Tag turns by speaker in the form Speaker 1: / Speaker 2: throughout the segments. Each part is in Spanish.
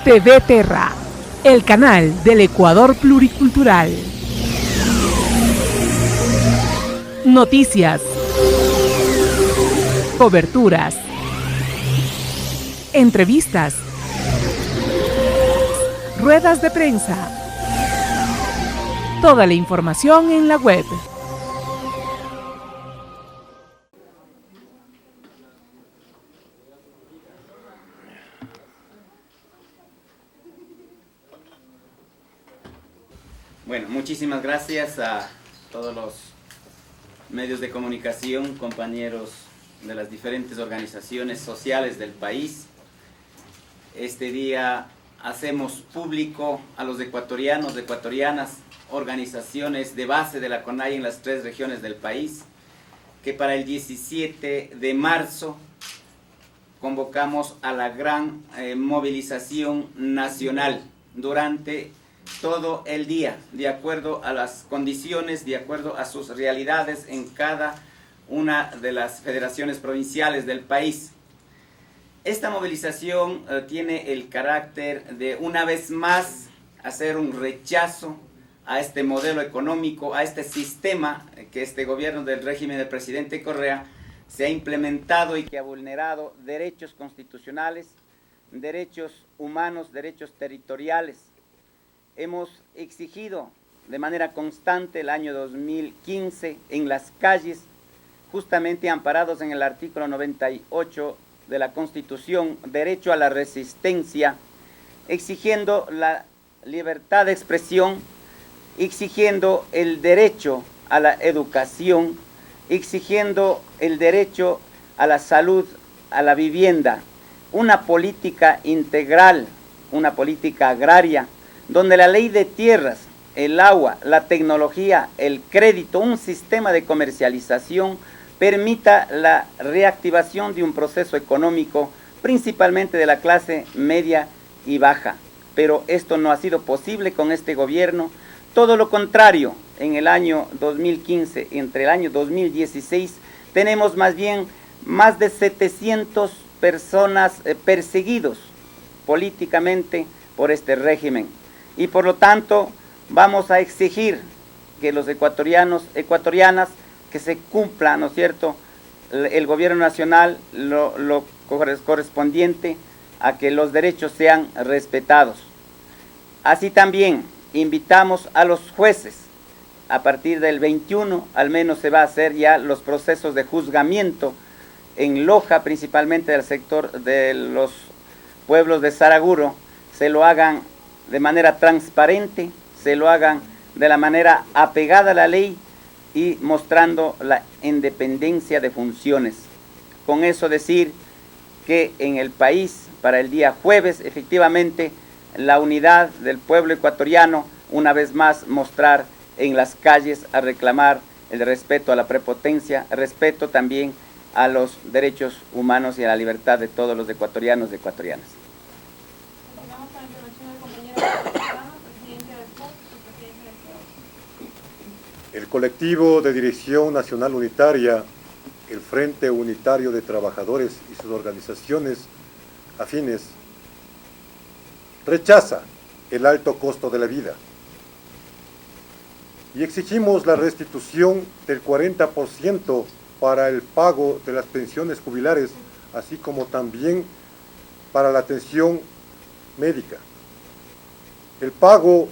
Speaker 1: TV Terra, el canal del Ecuador pluricultural. Noticias, coberturas, entrevistas, ruedas de prensa. Toda la información en la web.
Speaker 2: Bueno, muchísimas gracias a todos los medios de comunicación, compañeros de las diferentes organizaciones sociales del país. Este día hacemos público a los ecuatorianos, ecuatorianas, organizaciones de base de la CONAIE en las 3 regiones del país, que para el 17 de marzo convocamos a la gran movilización nacional durante todo el día, de acuerdo a las condiciones, de acuerdo a sus realidades en cada una de las federaciones provinciales del país. Esta movilización tiene el carácter de, una vez más, hacer un rechazo a este modelo económico, a este sistema que este gobierno del régimen del presidente Correa se ha implementado y que ha vulnerado derechos constitucionales, derechos humanos, derechos territoriales. Hemos exigido de manera constante el año 2015 en las calles, justamente amparados en el artículo 98 de la Constitución, derecho a la resistencia, exigiendo la libertad de expresión, exigiendo el derecho a la educación, exigiendo el derecho a la salud, a la vivienda, una política integral, una política agraria, donde la ley de tierras, el agua, la tecnología, el crédito, un sistema de comercialización permita la reactivación de un proceso económico, principalmente de la clase media y baja. Pero esto no ha sido posible con este gobierno. Todo lo contrario, en el año 2015, entre el año 2016, tenemos más bien más de 700 personas perseguidos políticamente por este régimen. Y por lo tanto, vamos a exigir que los ecuatorianos, ecuatorianas, que se cumpla, ¿no es cierto?, el gobierno nacional lo correspondiente a que los derechos sean respetados. Así también invitamos a los jueces, a partir del 21 al menos se va a hacer ya los procesos de juzgamiento en Loja, principalmente del sector de los pueblos de Saraguro, se lo hagan de manera transparente, se lo hagan de la manera apegada a la ley y mostrando la independencia de funciones. Con eso decir que en el país, para el día jueves, efectivamente, la unidad del pueblo ecuatoriano, una vez más mostrar en las calles a reclamar el respeto a la prepotencia, respeto también a los derechos humanos y a la libertad de todos los ecuatorianos y ecuatorianas.
Speaker 3: El colectivo de Dirección Nacional Unitaria, el Frente Unitario de Trabajadores y sus organizaciones afines, rechaza el alto costo de la vida y exigimos la restitución del 40% para el pago de las pensiones jubilares, así como también para la atención médica. El pago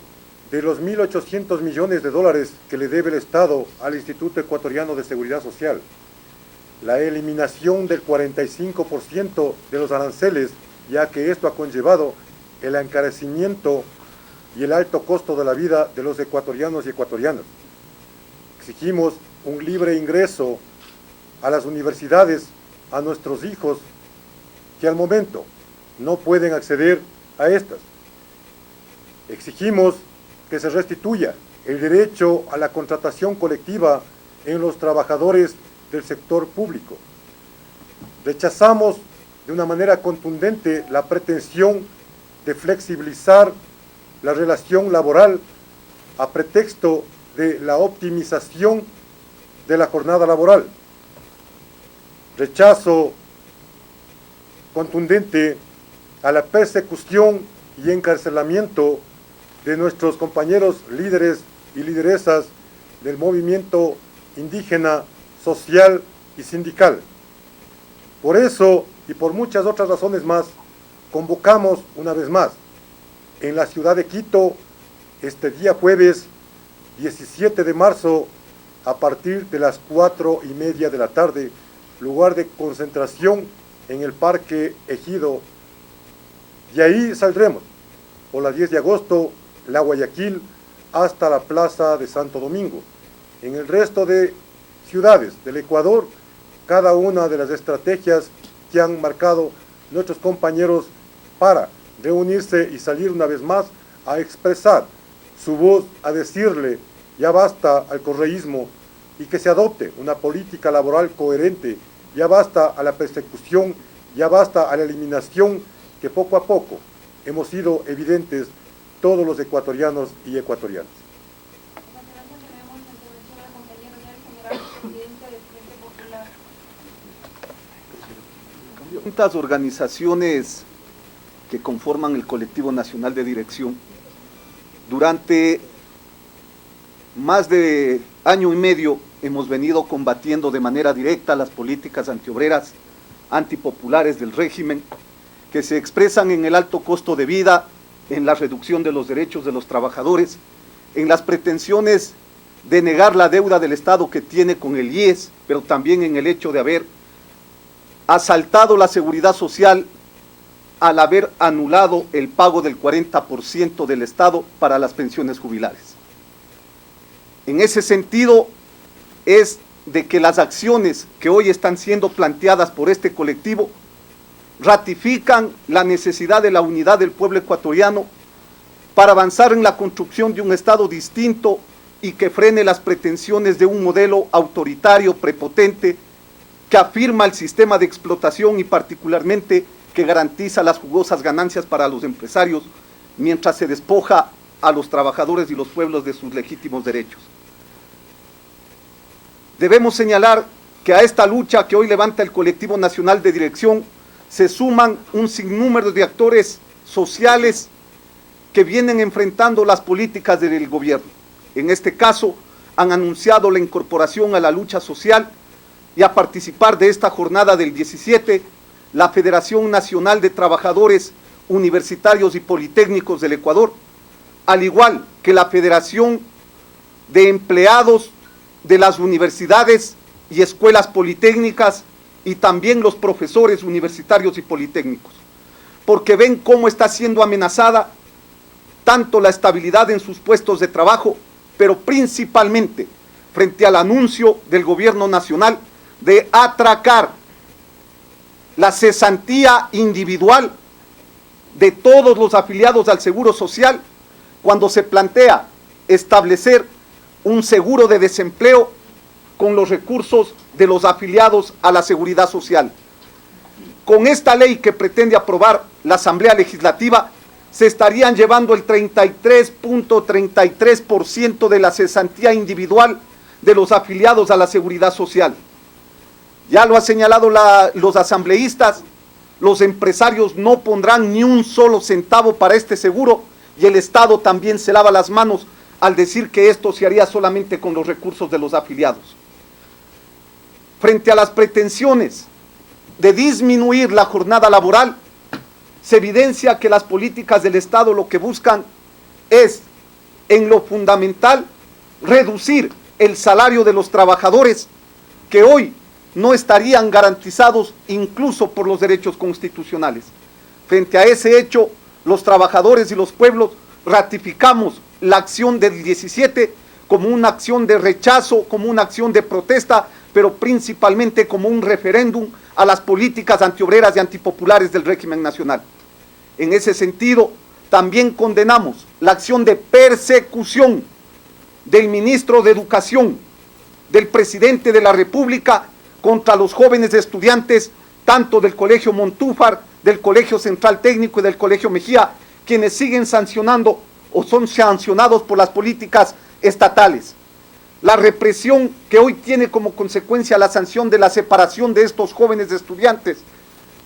Speaker 3: de los 1.800 millones de dólares que le debe el Estado al Instituto Ecuatoriano de Seguridad Social, la eliminación del 45% de los aranceles, ya que esto ha conllevado el encarecimiento y el alto costo de la vida de los ecuatorianos y ecuatorianas. Exigimos un libre ingreso a las universidades a nuestros hijos que al momento no pueden acceder a estas. Exigimos que se restituya el derecho a la contratación colectiva en los trabajadores del sector público. Rechazamos de una manera contundente la pretensión de flexibilizar la relación laboral a pretexto de la optimización de la jornada laboral. Rechazo contundente a la persecución y encarcelamiento de nuestros compañeros líderes y lideresas del movimiento indígena, social y sindical. Por eso y por muchas otras razones más, convocamos una vez más en la ciudad de Quito este día jueves 17 de marzo a partir de las 4:30 de la tarde, lugar de concentración en el Parque Ejido. De ahí saldremos por la 10 de agosto, la Guayaquil, hasta la Plaza de Santo Domingo. En el resto de ciudades del Ecuador, cada una de las estrategias que han marcado nuestros compañeros para reunirse y salir una vez más a expresar su voz, a decirle ya basta al correísmo y que se adopte una política laboral coherente, ya basta a la persecución, ya basta a la eliminación que poco a poco hemos sido evidentes todos los ecuatorianos y ecuatorianas.
Speaker 4: Distintas organizaciones que conforman el Colectivo Nacional de Dirección, durante más de año y medio hemos venido combatiendo de manera directa las políticas antiobreras, antipopulares del régimen, que se expresan en el alto costo de vida, en la reducción de los derechos de los trabajadores, en las pretensiones de negar la deuda del Estado que tiene con el IES, pero también en el hecho de haber asaltado la seguridad social al haber anulado el pago del 40% del Estado para las pensiones jubilares. En ese sentido es de que las acciones que hoy están siendo planteadas por este colectivo ratifican la necesidad de la unidad del pueblo ecuatoriano para avanzar en la construcción de un Estado distinto y que frene las pretensiones de un modelo autoritario, prepotente, que afirma el sistema de explotación y particularmente que garantiza las jugosas ganancias para los empresarios, mientras se despoja a los trabajadores y los pueblos de sus legítimos derechos. Debemos señalar que a esta lucha que hoy levanta el Colectivo Nacional de Dirección se suman un sinnúmero de actores sociales que vienen enfrentando las políticas del gobierno. En este caso, han anunciado la incorporación a la lucha social y a participar de esta jornada del 17, la Federación Nacional de Trabajadores Universitarios y Politécnicos del Ecuador, al igual que la Federación de Empleados de las Universidades y Escuelas Politécnicas y también los profesores universitarios y politécnicos, porque ven cómo está siendo amenazada tanto la estabilidad en sus puestos de trabajo, pero principalmente frente al anuncio del gobierno nacional de atracar la cesantía individual de todos los afiliados al Seguro Social, cuando se plantea establecer un seguro de desempleo con los recursos de los afiliados a la Seguridad Social. Con esta ley que pretende aprobar la Asamblea Legislativa, se estarían llevando el 33.33% de la cesantía individual de los afiliados a la Seguridad Social. Ya lo han señalado los asambleístas, los empresarios no pondrán ni un solo centavo para este seguro y el Estado también se lava las manos al decir que esto se haría solamente con los recursos de los afiliados. Frente a las pretensiones de disminuir la jornada laboral, se evidencia que las políticas del Estado lo que buscan es, en lo fundamental, reducir el salario de los trabajadores que hoy no estarían garantizados incluso por los derechos constitucionales. Frente a ese hecho, los trabajadores y los pueblos ratificamos la acción del 17 como una acción de rechazo, como una acción de protesta, pero principalmente como un referéndum a las políticas antiobreras y antipopulares del régimen nacional. En ese sentido, también condenamos la acción de persecución del ministro de Educación, del presidente de la República, contra los jóvenes estudiantes, tanto del Colegio Montúfar, del Colegio Central Técnico y del Colegio Mejía, quienes siguen sancionando o son sancionados por las políticas estatales. La represión que hoy tiene como consecuencia la sanción de la separación de estos jóvenes estudiantes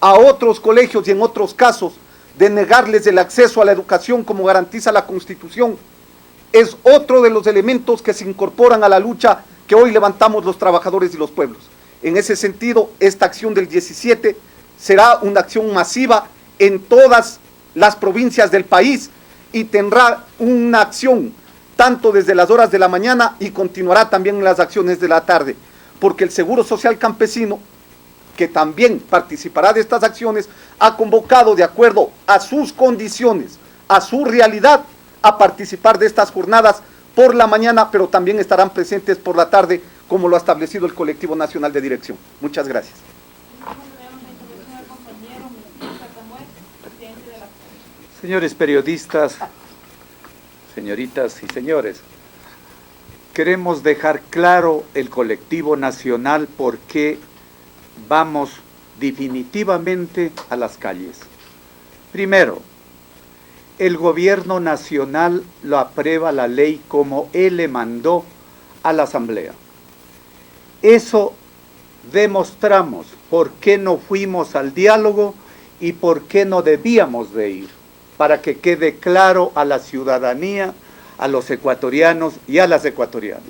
Speaker 4: a otros colegios y en otros casos de negarles el acceso a la educación como garantiza la Constitución, es otro de los elementos que se incorporan a la lucha que hoy levantamos los trabajadores y los pueblos. En ese sentido, esta acción del 17 será una acción masiva en todas las provincias del país y tendrá una acción tanto desde las horas de la mañana y continuará también en las acciones de la tarde, porque el Seguro Social Campesino, que también participará de estas acciones, ha convocado de acuerdo a sus condiciones, a su realidad, a participar de estas jornadas por la mañana, pero también estarán presentes por la tarde, como lo ha establecido el Colectivo Nacional de Dirección. Muchas gracias.
Speaker 5: Señores periodistas, señoritas y señores, queremos dejar claro el Colectivo Nacional por qué vamos definitivamente a las calles. Primero, el gobierno nacional lo aprueba la ley como él le mandó a la Asamblea. Eso demostramos por qué no fuimos al diálogo y por qué no debíamos de ir, para que quede claro a la ciudadanía, a los ecuatorianos y a las ecuatorianas.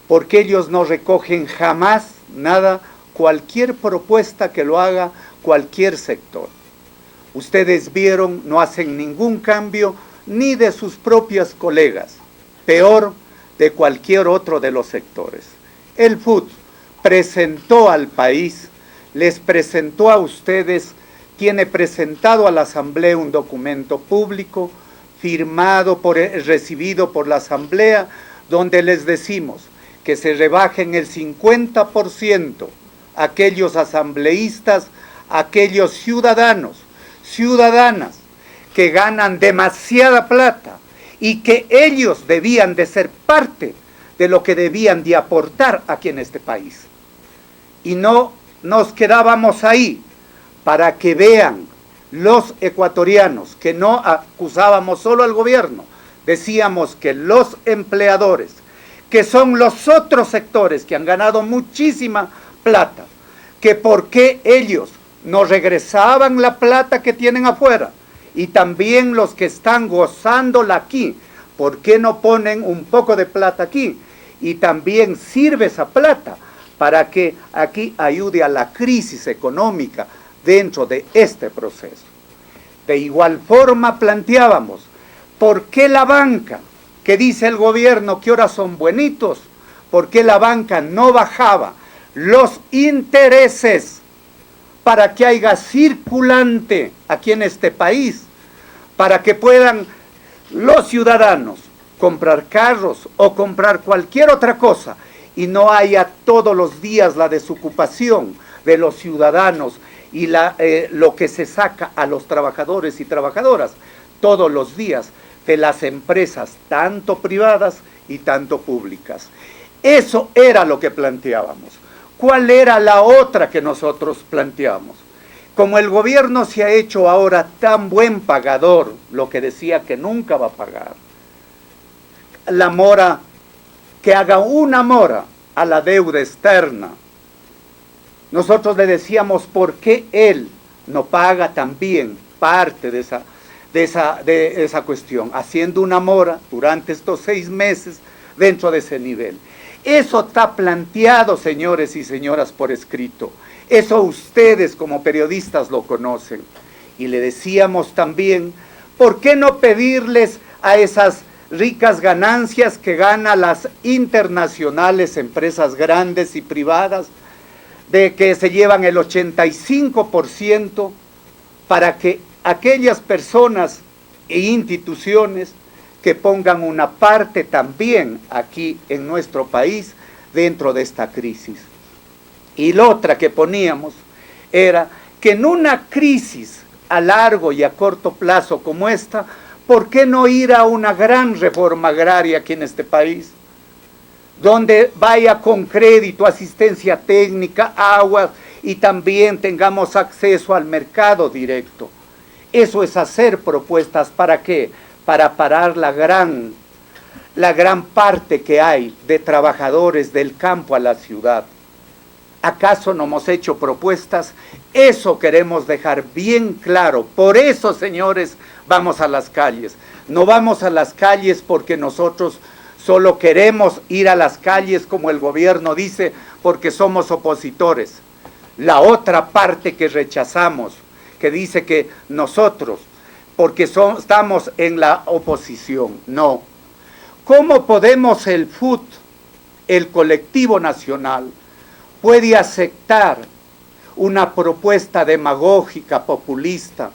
Speaker 5: Porque ellos no recogen jamás nada, cualquier propuesta que lo haga cualquier sector. Ustedes vieron, no hacen ningún cambio ni de sus propios colegas, peor de cualquier otro de los sectores. El FUT presentó al país, les presentó a ustedes, tiene presentado a la Asamblea un documento público firmado, recibido por la Asamblea, donde les decimos que se rebajen el 50% aquellos asambleístas, aquellos ciudadanas, que ganan demasiada plata y que ellos debían de ser parte de lo que debían de aportar aquí en este país. Y no nos quedábamos ahí, para que vean los ecuatorianos que no acusábamos solo al gobierno, decíamos que los empleadores, que son los otros sectores que han ganado muchísima plata, que por qué ellos no regresaban la plata que tienen afuera, y también los que están gozándola aquí, ¿por qué no ponen un poco de plata aquí? Y también sirve esa plata para que aquí ayude a la crisis económica dentro de este proceso. De igual forma planteábamos, ¿por qué la banca, que dice el gobierno que ahora son buenitos, por qué la banca no bajaba los intereses para que haya circulante aquí en este país, para que puedan los ciudadanos comprar carros o comprar cualquier otra cosa y no haya todos los días la desocupación de los ciudadanos y lo que se saca a los trabajadores y trabajadoras todos los días de las empresas, tanto privadas y tanto públicas? Eso era lo que planteábamos. ¿Cuál era la otra que nosotros planteamos? Como el gobierno se ha hecho ahora tan buen pagador, lo que decía que nunca va a pagar, la mora, que haga una mora a la deuda externa. Nosotros le decíamos por qué él no paga también parte de esa cuestión, haciendo una mora durante estos 6 meses dentro de ese nivel. Eso está planteado, señores y señoras, por escrito. Eso ustedes como periodistas lo conocen. Y le decíamos también, ¿por qué no pedirles a esas ricas ganancias que ganan las internacionales, empresas grandes y privadas, de que se llevan el 85%, para que aquellas personas e instituciones que pongan una parte también aquí en nuestro país dentro de esta crisis? Y la otra que poníamos era que en una crisis a largo y a corto plazo como esta, ¿por qué no ir a una gran reforma agraria aquí en este país? Donde vaya con crédito, asistencia técnica, agua, y también tengamos acceso al mercado directo. Eso es hacer propuestas, ¿para qué? Para parar la gran parte que hay de trabajadores del campo a la ciudad. ¿Acaso no hemos hecho propuestas Eso queremos dejar bien claro. Por eso, señores, vamos a las calles. No vamos a las calles porque nosotros solo queremos ir a las calles como el gobierno dice, porque somos opositores. La otra parte que rechazamos, que dice que nosotros, porque estamos en la oposición, no. ¿Cómo podemos el FUT, el colectivo nacional, puede aceptar una propuesta demagógica, populista,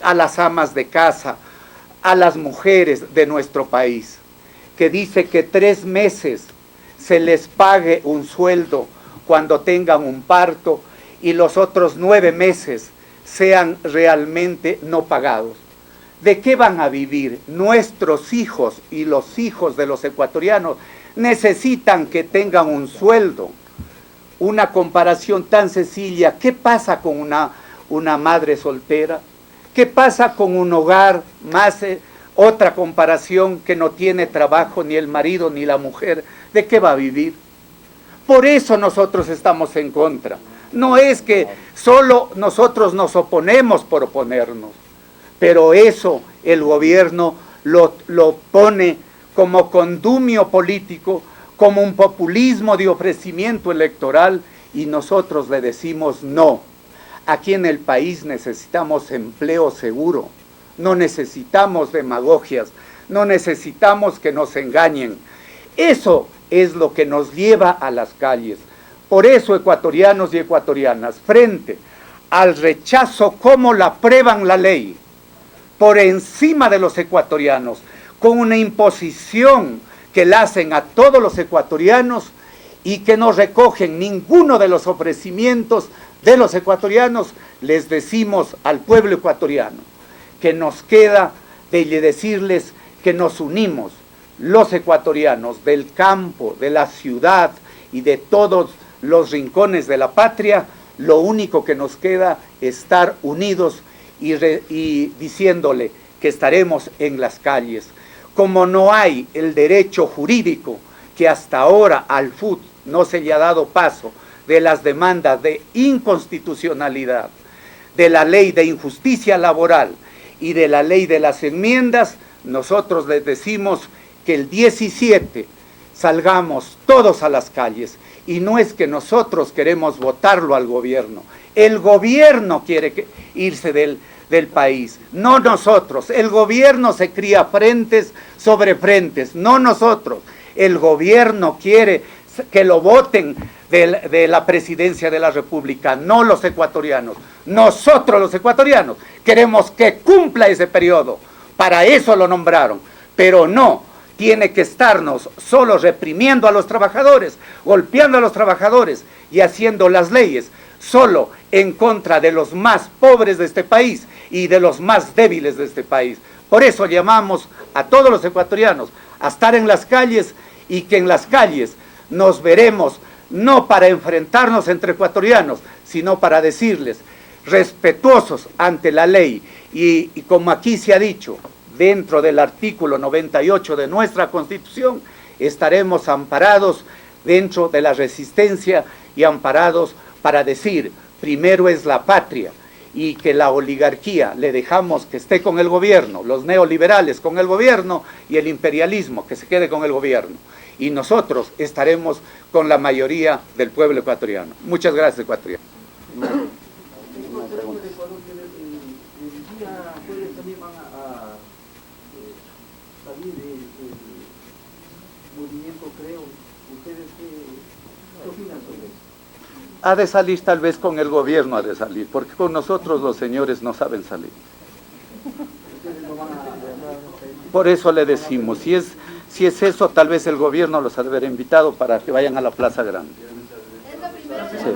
Speaker 5: a las amas de casa, a las mujeres de nuestro país, que dice que 3 meses se les pague un sueldo cuando tengan un parto y los otros 9 meses sean realmente no pagados? ¿De qué van a vivir? Nuestros hijos y los hijos de los ecuatorianos necesitan que tengan un sueldo. Una comparación tan sencilla, ¿qué pasa con una madre soltera? ¿Qué pasa con un hogar? Más otra comparación, que no tiene trabajo ni el marido ni la mujer, ¿de qué va a vivir? Por eso nosotros estamos en contra. No es que solo nosotros nos oponemos por oponernos, pero eso el gobierno lo pone como condumio político, como un populismo de ofrecimiento electoral, y nosotros le decimos no. Aquí en el país necesitamos empleo seguro, no necesitamos demagogias, no necesitamos que nos engañen. Eso es lo que nos lleva a las calles. Por eso, ecuatorianos y ecuatorianas, frente al rechazo, cómo la aprueban la ley, por encima de los ecuatorianos, con una imposición que la hacen a todos los ecuatorianos y que no recogen ninguno de los ofrecimientos de los ecuatorianos, les decimos al pueblo ecuatoriano que nos queda de decirles que nos unimos, los ecuatorianos del campo, de la ciudad y de todos los rincones de la patria. Lo único que nos queda es estar unidos y diciéndole que estaremos en las calles. Como no hay el derecho jurídico, que hasta ahora al FUT no se le ha dado paso, de las demandas de inconstitucionalidad, de la ley de injusticia laboral y de la ley de las enmiendas, nosotros les decimos que el 17 salgamos todos a las calles. Y no es que nosotros queremos votarlo al gobierno, el gobierno quiere irse del país, no nosotros. El gobierno se cría frentes sobre frentes, no nosotros. El gobierno quiere que lo voten de la presidencia de la República, no los ecuatorianos. Nosotros los ecuatorianos queremos que cumpla ese periodo, para eso lo nombraron, pero no tiene que estarnos solo reprimiendo a los trabajadores, golpeando a los trabajadores y haciendo las leyes solo en contra de los más pobres de este país y de los más débiles de este país. Por eso llamamos a todos los ecuatorianos a estar en las calles, y que en las calles nos veremos no para enfrentarnos entre ecuatorianos, sino para decirles, respetuosos ante la ley, y como aquí se ha dicho, dentro del artículo 98 de nuestra Constitución, estaremos amparados dentro de la resistencia y amparados para decir, primero es la patria, y que la oligarquía le dejamos que esté con el gobierno, los neoliberales con el gobierno y el imperialismo que se quede con el gobierno. Y nosotros estaremos con la mayoría del pueblo ecuatoriano. Muchas gracias, ecuatoriano. Ha de salir tal vez con el gobierno, ha de salir, porque con nosotros los señores no saben salir. Por eso le decimos, si es eso, tal vez el gobierno los ha de haber invitado para que vayan a la Plaza Grande.
Speaker 6: ¿Es la primera
Speaker 5: Sí.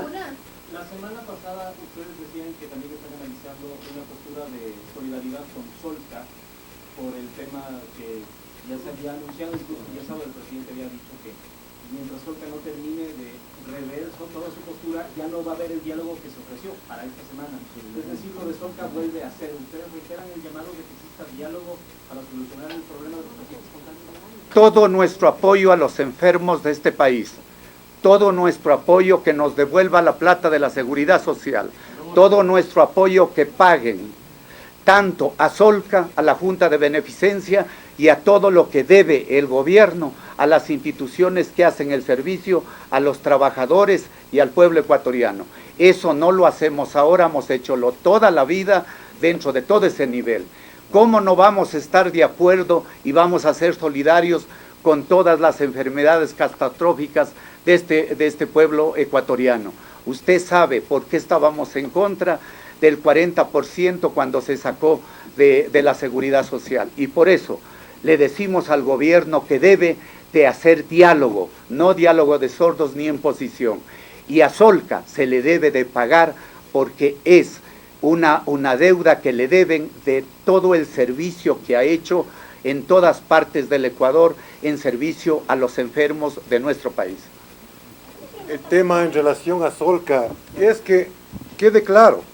Speaker 6: La semana pasada ustedes decían que también están analizando una postura de solidaridad con Solca por el tema que ya se había anunciado, incluso ya sabe, el presidente había dicho que mientras Solca no termine de rever toda su postura, ya no va a haber el diálogo que se ofreció para esta semana. Es decir, lo de Solca vuelve a ser. ¿Ustedes reiteran el llamado de que exista diálogo para solucionar el problema de los pacientes con cáncer?
Speaker 5: Todo nuestro apoyo a los enfermos de este país, todo nuestro apoyo, que nos devuelva la plata de la seguridad social, todo nuestro apoyo que paguen tanto a Solca, a la Junta de Beneficencia y a todo lo que debe el gobierno a las instituciones que hacen el servicio a los trabajadores y al pueblo ecuatoriano. Eso no lo hacemos ahora, hemos hecholo toda la vida dentro de todo ese nivel. ¿Cómo no vamos a estar de acuerdo y vamos a ser solidarios con todas las enfermedades catastróficas de este pueblo ecuatoriano? Usted sabe por qué estábamos en contra del 40% cuando se sacó de la seguridad social. Y por eso le decimos al gobierno que debe de hacer diálogo, no diálogo de sordos ni imposición. Y a Solca se le debe de pagar porque es una deuda que le deben de todo el servicio que ha hecho en todas partes del Ecuador en servicio a los enfermos de nuestro país.
Speaker 3: El tema en relación a Solca es que quede claro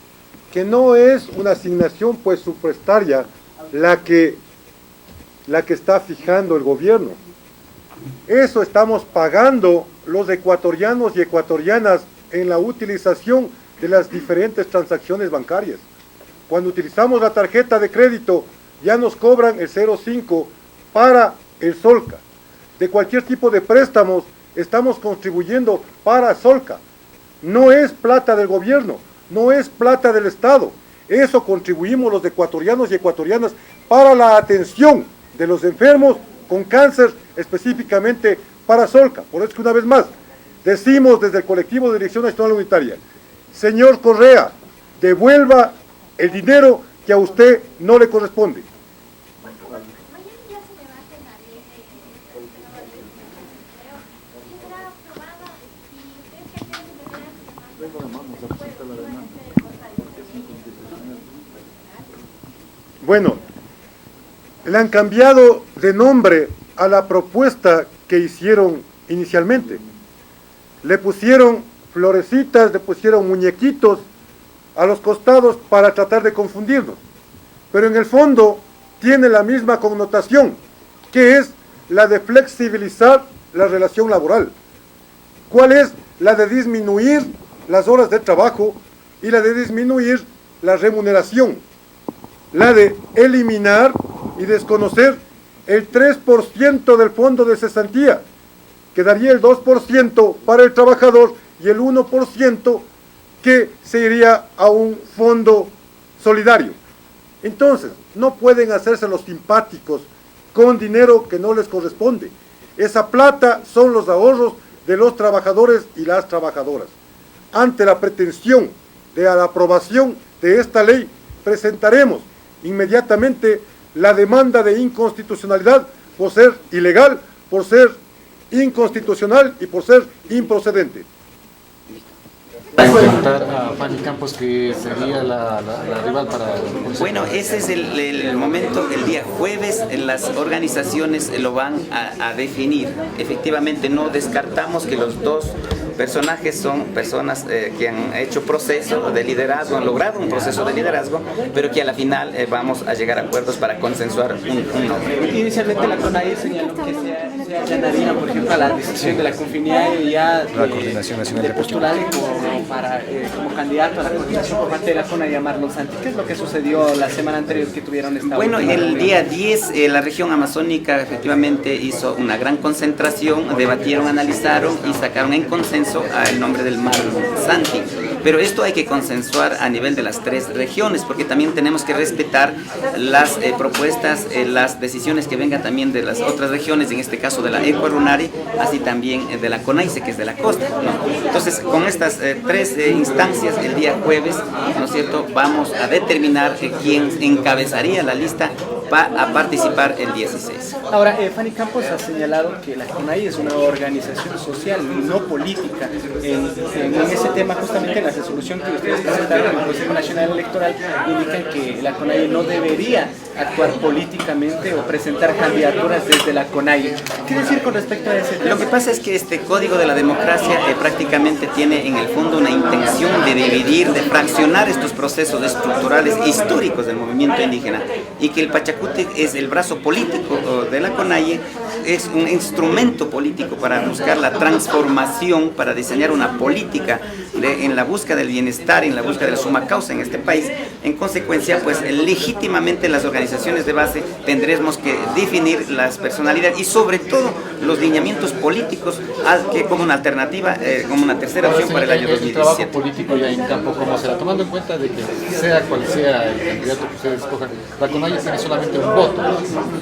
Speaker 3: que no es una asignación presupuestaria la que está fijando el gobierno. Eso estamos pagando los ecuatorianos y ecuatorianas en la utilización de las diferentes transacciones bancarias. Cuando utilizamos la tarjeta de crédito ya nos cobran el 0,5 para el Solca. De cualquier tipo de préstamos estamos contribuyendo para Solca. No es plata del gobierno, no es plata del Estado. Eso contribuimos los ecuatorianos y ecuatorianas para la atención de los enfermos con cáncer, específicamente para Solca. Por eso que una vez más, decimos desde el colectivo de Dirección Nacional Unitaria, señor Correa, devuelva el dinero que a usted no le corresponde. Bueno, le han cambiado de nombre a la propuesta que hicieron inicialmente. Le pusieron florecitas, le pusieron muñequitos a los costados para tratar de confundirnos. Pero en el fondo tiene la misma connotación, que es la de flexibilizar la relación laboral. ¿Cuál es? La de disminuir las horas de trabajo y la de disminuir la remuneración. La de eliminar y desconocer el 3% del fondo de cesantía, que daría el 2% para el trabajador y el 1% que se iría a un fondo solidario. Entonces, no pueden hacerse los simpáticos con dinero que no les corresponde. Esa plata son los ahorros de los trabajadores y las trabajadoras. Ante la pretensión de la aprobación de esta ley, presentaremos inmediatamente la demanda de inconstitucionalidad por ser ilegal, por ser inconstitucional y por ser improcedente.
Speaker 7: Preguntar a Fanny Campos que sería la rival para...
Speaker 2: Bueno, ese es el momento, el día jueves las organizaciones lo van a definir. Efectivamente no descartamos que los dos personajes son personas que han hecho proceso de liderazgo, han logrado un proceso de liderazgo, pero que a la final vamos a llegar a acuerdos para consensuar un nombre.
Speaker 6: Inicialmente la CONAIE señaló que se allanaría, por ejemplo, a la decisión de la CONFINIAE ya de postular como candidato a la coordinación por parte de la CONAIE Marlon Santi. ¿Qué es lo que sucedió la semana anterior que tuvieron esta
Speaker 2: Bueno,
Speaker 6: última
Speaker 2: el
Speaker 6: reunión?
Speaker 2: día 10 la región amazónica efectivamente hizo una gran concentración, debatieron, analizaron y sacaron en consenso el nombre del Marlon Santi. Pero esto hay que consensuar a nivel de las tres regiones, porque también tenemos que respetar las propuestas, las decisiones que vengan también de las otras regiones, en este caso de la Ecuarunari, así también de la CONAICE, que es de la costa, ¿no? Entonces, con estas tres instancias, el día jueves, ¿no es cierto?, vamos a determinar quién encabezaría la lista a participar el 16.
Speaker 6: Ahora, Fanny Campos ha señalado que la CONAIE es una organización social y no política. En ese tema, justamente en la resolución que ustedes presentaron en el Consejo Nacional Electoral, indican que la CONAIE no debería actuar políticamente o presentar candidaturas desde la CONAIE. ¿Qué decir con respecto a ese tema?
Speaker 2: Lo que pasa es que este Código de la Democracia prácticamente tiene en el fondo una intención de dividir, de fraccionar estos procesos estructurales históricos del movimiento indígena, y que el Pachacútec es el brazo político de la CONAIE, es un instrumento político para buscar la transformación, para diseñar una política en la búsqueda del bienestar, en la búsqueda de la suma causa en este país. En consecuencia, pues legítimamente las organizaciones de base tendremos que definir las personalidades y sobre todo los lineamientos políticos que como una alternativa, como una tercera opción para el año 2017.
Speaker 7: El trabajo político ya en campo, ¿cómo será? Tomando en cuenta de que sea cual sea el candidato que ustedes escojan, la CONAIE tiene solamente un voto,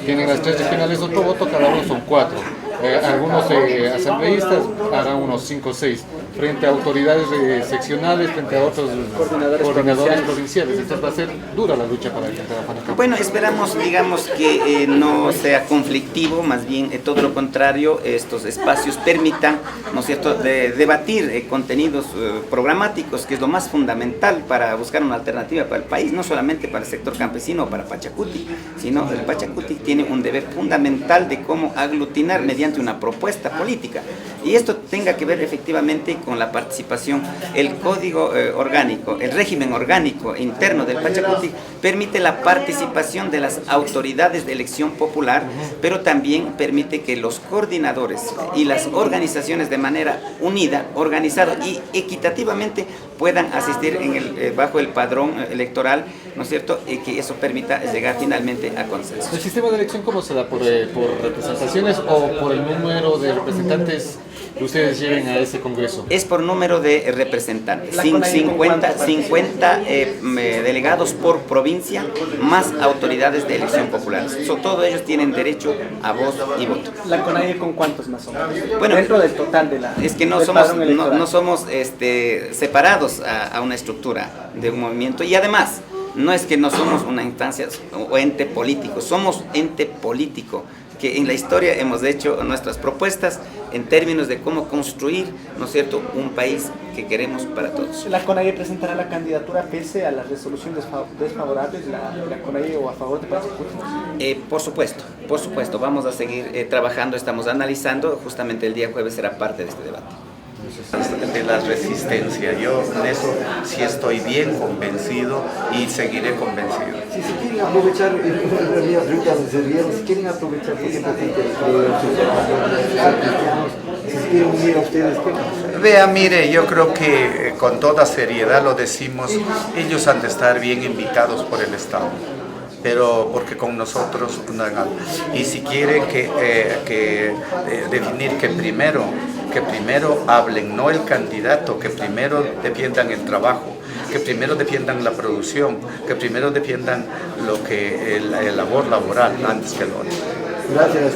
Speaker 7: tienen las 3 regionales otro voto, cada uno son 4. Algunos asambleístas harán unos 5 o 6, frente a autoridades seccionales, frente a otros coordinadores provinciales. Entonces va a ser dura la lucha para el trabajo en el campo.
Speaker 2: Bueno, esperamos, digamos, que no sea conflictivo, más bien todo lo contrario, estos espacios permitan, ¿no es cierto?, de debatir contenidos programáticos, que es lo más fundamental para buscar una alternativa para el país, no solamente para el sector campesino o para Pachacuti, sino el Pachacuti tiene un deber fundamental de cómo aglutinar mediante una propuesta política. Y esto tenga que ver efectivamente con la participación. El código orgánico, el régimen orgánico interno del Pachacuti permite la participación de las autoridades de elección popular, pero también permite que los coordinadores y las organizaciones de manera unida, organizada y equitativamente puedan asistir bajo el padrón electoral, ¿no es cierto?, y que eso permita llegar finalmente a consenso.
Speaker 7: ¿El sistema de elección cómo se da? ¿Por representaciones o por el número de representantes que ustedes lleven a ese congreso?
Speaker 2: Es por número de representantes, 50 delegados por provincia, más autoridades de elección popular. Todos ellos tienen derecho a voz y voto.
Speaker 6: ¿La CONAIE con cuántos más o menos?
Speaker 2: Bueno,
Speaker 6: dentro del total de la...
Speaker 2: Es que no somos separados a una estructura de un movimiento, y además no es que no somos una instancia o ente político, somos ente político, que en la historia hemos hecho nuestras propuestas en términos de cómo construir, ¿no es cierto?, un país que queremos para todos.
Speaker 6: ¿La CONAIE presentará la candidatura pese a la resolución desfavorable de la CONAIE o a favor de Pachacuti?
Speaker 2: Por supuesto, vamos a seguir trabajando, estamos analizando, justamente el día jueves será parte de este debate.
Speaker 8: De la resistencia, yo en eso sí estoy bien convencido y seguiré convencido.
Speaker 9: Si se quieren aprovechar, en realidad si quieren aprovechar, por ejemplo, cristianos, si se quieren unir a ustedes, ¿qué?
Speaker 8: Vea, mire, yo creo que con toda seriedad lo decimos, ellos han de estar bien invitados por el Estado, pero porque con nosotros no hagan. Y si quieren definir que primero hablen, no el candidato, que primero defiendan el trabajo, que primero defiendan la producción, que primero defiendan la labor laboral antes que lo otro.
Speaker 9: Gracias.